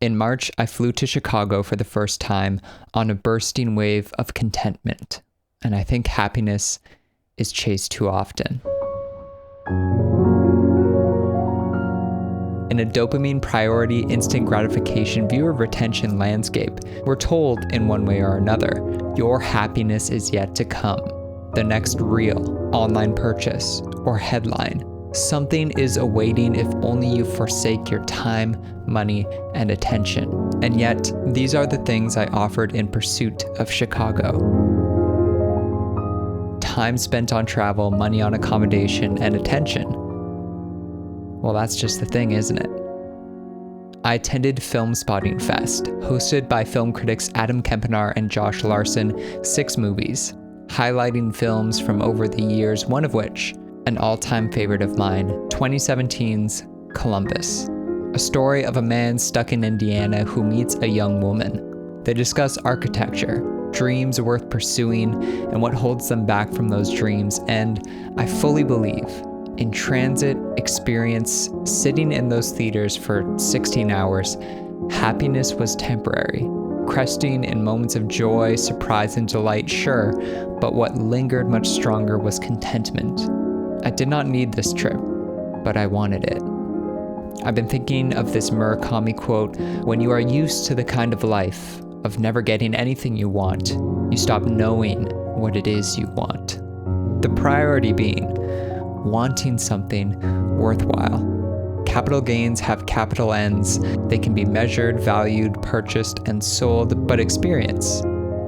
In March, I flew to Chicago for the first time on a bursting wave of contentment, and I think happiness is chased too often. In a dopamine priority instant gratification viewer retention landscape, we're told in one way or another, your happiness is yet to come. The next reel, online purchase, or headline. Something is awaiting if only you forsake your time, money, and attention. And yet, these are the things I offered in pursuit of Chicago. Time spent on travel, money on accommodation, and attention. Well, that's just the thing, isn't it? I attended Film Spotting Fest, hosted by film critics Adam Kempenaar and Josh Larson, 6 movies, highlighting films from over the years, one of which, an all-time favorite of mine, 2017's Columbus, a story of a man stuck in Indiana who meets a young woman. They discuss architecture, dreams worth pursuing, and what holds them back from those dreams, and I fully believe, in transit experience, sitting in those theaters for 16 hours, happiness was temporary, cresting in moments of joy, surprise, and delight, sure, but what lingered much stronger was contentment. I did not need this trip, but I wanted it. I've been thinking of this Murakami quote, when you are used to the kind of life of never getting anything you want, you stop knowing what it is you want. The priority being wanting something worthwhile. Capital gains have capital ends. They can be measured, valued, purchased, and sold, but experience,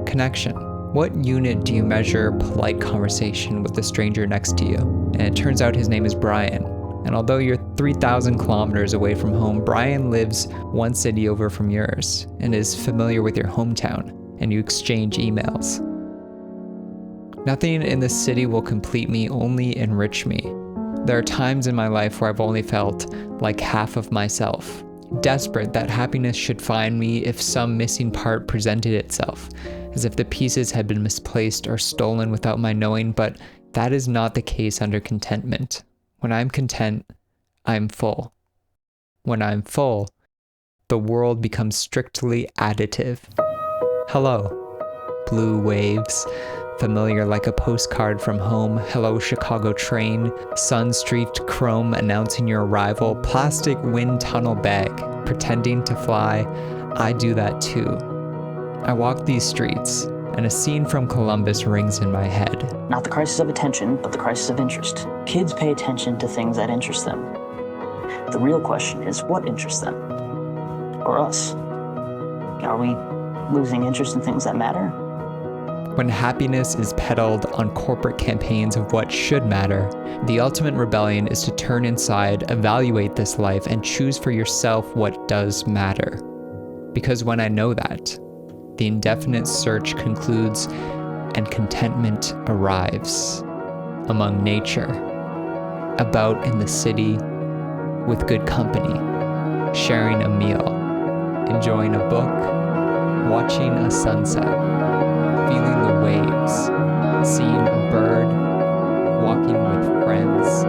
connection. What unit do you measure polite conversation with the stranger next to you? And it turns out his name is Brian. And although you're 3,000 kilometers away from home, Brian lives one city over from yours and is familiar with your hometown, and you exchange emails. Nothing in this city will complete me, only enrich me. There are times in my life where I've only felt like half of myself, desperate that happiness should find me if some missing part presented itself, as if the pieces had been misplaced or stolen without my knowing, but that is not the case under contentment. When I'm content, I'm full. When I'm full, the world becomes strictly additive. Hello, blue waves, familiar like a postcard from home. Hello, Chicago train, sun-streaked chrome announcing your arrival, plastic wind tunnel bag, pretending to fly. I do that too. I walk these streets, and a scene from Columbus rings in my head. Not the crisis of attention, but the crisis of interest. Kids pay attention to things that interest them. The real question is, what interests them? Or us? Are we losing interest in things that matter? When happiness is peddled on corporate campaigns of what should matter, the ultimate rebellion is to turn inside, evaluate this life, and choose for yourself what does matter. Because when I know that, the indefinite search concludes and contentment arrives among nature, about in the city, with good company, sharing a meal, enjoying a book, watching a sunset, feeling the waves, seeing a bird, walking with friends,